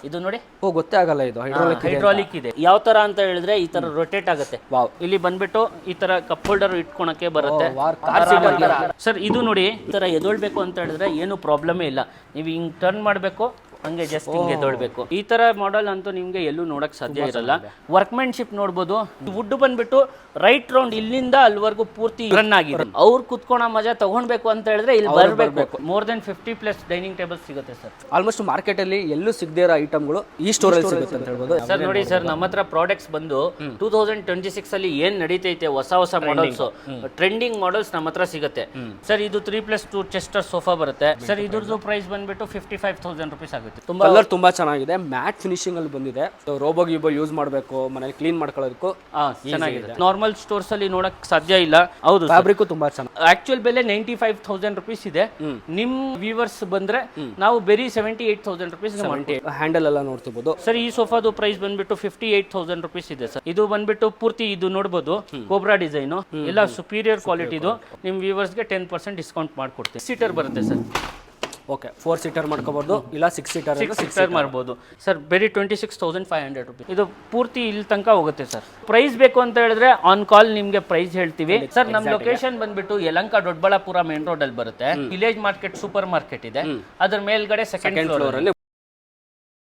ಇದು ನೋಡಿ ಓ ಗೊತ್ತೇ ಆಗಲ್ಲ ಇದು ಹೈಡ್ರಾಲಿಕ್ ಇದೆ. ಯಾವ ತರ ಅಂತ ಹೇಳಿದ್ರೆ ಈ ತರ ರೊಟೇಟ್ ಆಗುತ್ತೆ. ವಾವ್. ಇಲ್ಲಿ ಬಂದ್ಬಿಟ್ಟು ಈ ತರ ಕಪ್ ಹೋಲ್ಡರ್ ಇಟ್ಕೊಳಕ್ಕೆ ಬರುತ್ತೆ. ಸರ್ ಇದು ನೋಡಿ ಈ ತರ ಎದೊಳ್ಬೇಕು ಅಂತ ಹೇಳಿದ್ರೆ ಏನು ಪ್ರಾಬ್ಲಮೇ ಇಲ್ಲ. ನೀವು ಹಿಂಗ್ ಟರ್ನ್ ಮಾಡಬೇಕು, ಹಂಗೆ ಜಸ್ಟ್ ಹಿಂಗೆ ಎದೊಳ್ಬೇಕು. ಈ ತರ ಮಾಡೆಲ್ ಅಂತೂ ನಿಮ್ಗೆ ಎಲ್ಲೂ ನೋಡಕ್ ಸಾಧ್ಯ ಇರಲ್ಲ. ವರ್ಕ್ಮೆನ್ಶಿಪ್ ನೋಡ್ಬೋದು. ವುಡ್ ಬಂದ್ಬಿಟ್ಟು ರೈಟ್ ರೌಂಡ್ ಇಲ್ಲಿಂದ ಅಲ್ಲಿವರೆಗೂ ಪೂರ್ತಿ ರನ್ ಆಗಿದೆ. ಅವ್ರು ಕುತ್ಕೊಳೋ ಮಜಾ ತಗೊಳ್ಬೇಕು ಅಂತ ಹೇಳಿದ್ರೆ ಇಲ್ಲಿ ಬರ್ಬೇಕು. ಮೋರ್ ದೆನ್ 50+ ಡೈನಿಂಗ್ ಟೇಬಲ್ ಸಿಗುತ್ತೆ ಸರ್. ಆಲ್ಮೋಸ್ಟ್ ಮಾರ್ಕೆಟ್ ಅಲ್ಲಿ ಎಲ್ಲೂ ಸಿಗದೇ ಇರೋ ಐಟಮ್ಗಳು ಈ ಸ್ಟೋರ್ ಅಲ್ಲಿ ಸಿಗುತ್ತೆ ಅಂತ ಹೇಳ್ಬೋದು. ಸರ್ ನೋಡಿ ಸರ್, ನಮ್ಮ ಹತ್ರ ಪ್ರಾಡಕ್ಟ್ಸ್ ಬಂದು 2026 ಅಲ್ಲಿ ಏನ್ ನಡೀತೈತೆ ಹೊಸ ಮಾಡೆಲ್ಸ್, ಟ್ರೆಂಡಿಂಗ್ ಮಾಡೆಲ್ಸ್ ನಮ್ಮ ಹತ್ರ ಸಿಗುತ್ತೆ ಸರ್. ಇದು 3+2 ಚೆಸ್ಟರ್ ಸೋಫಾ ಬರುತ್ತೆ ಸರ್. ಇದ್ರದ್ದು ಪ್ರೈಸ್ ಬಂದ್ಬಿಟ್ಟು 55,000 ರುಪೀಸ್ ಆಗುತ್ತೆ. ತುಂಬಾ ಕಲರ್ ತುಂಬಾ ಚೆನ್ನಾಗಿದೆ, ಮ್ಯಾಟ್ ಫಿನಿಶಿಂಗ್ ಅಲ್ಲಿ ಬಂದಿದೆ. ರೋಬೋ ಗೀಬೋ ಯೂಸ್ ಮಾಡಬೇಕು, ಮನೇಲಿ ಕ್ಲೀನ್ ಮಾಡ್ಕೊಳ್ಳೋದಕ್ಕೂ ಚೆನ್ನಾಗಿದೆ. ನಾರ್ಮಲ್ ಸ್ಟೋರ್ಸ್ ಅಲ್ಲಿ ನೋಡಕ್ ಸಾಧ್ಯ ಇಲ್ಲ. ಹೌದು, ಫ್ಯಾಬ್ರಿಕ್ ತುಂಬಾ ಚೆನ್ನಾಗಿ. ಆಕ್ಚುಯಲ್ ಬೆಲೆ 95,000 ರುಪೀಸ್ ಇದೆ. ನಿಮ್ ವ್ಯೂವರ್ಸ್ ಬಂದ್ರೆ ನಾವು ಬೇರೆ 78,000 ರುಪೀಸ್ ಹ್ಯಾಂಡಲ್ ಎಲ್ಲ ನೋಡ್ತಿರ್ಬೋದು ಸರ್. ಈ ಸೋಫಾದು ಪ್ರೈಸ್ ಬಂದ್ಬಿಟ್ಟು 58,000 ರುಪೀಸ್ ಇದೆ ಸರ್. ಇದು ಬಂದ್ಬಿಟ್ಟು ಪೂರ್ತಿ ಇದು ನೋಡಬಹುದು, ಕೋಬ್ರಾ ಡಿಸೈನ್ ಎಲ್ಲ ಸುಪೀರಿಯರ್ ಕ್ವಾಲಿಟಿದು. ನಿಮ್ ವ್ಯೂವರ್ಸ್ಗೆ 10% ಡಿಸ್ಕೌಂಟ್ ಮಾಡ್ಕೊಡ್ತೀವಿ. ಸೀಟರ್ ಬರುತ್ತೆ ಸರ್. ಓಕೆ, 4 ಸೀಟರ್ ಮಾಡ್ಕೋಬಹುದು, ಇಲ್ಲ 6 ಸೀಟರ್ ಮಾಡ್ಬೋದು ಸರ್. ಬೇರೆ 26,500 ರುಪೀಸ್. ಇದು ಪೂರ್ತಿ ಇಲ್ಲಿ ತನಕ ಹೋಗುತ್ತೆ ಸರ್. ಪ್ರೈಸ್ ಬೇಕು ಅಂತ ಹೇಳಿದ್ರೆ ಆನ್ ಕಾಲ್ ನಿಮ್ಗೆ ಪ್ರೈಸ್ ಹೇಳ್ತೀವಿ ಸರ್. ನಮ್ ಲೊಕೇಶನ್ ಬಂದ್ಬಿಟ್ಟು ಯಲಹಂಕ ದೊಡ್ಡಬಳ್ಳಾಪುರ ಮೇನ್ ರೋಡ್ ಅಲ್ಲಿ ಬರುತ್ತೆ. ವಿಲೇಜ್ ಮಾರ್ಕೆಟ್ ಸೂಪರ್ ಮಾರ್ಕೆಟ್ ಇದೆ, ಅದ್ರ ಮೇಲ್ಗಡೆ ಸೆಕೆಂಡ್ ಫ್ಲೋರ್ ಅಲ್ಲಿ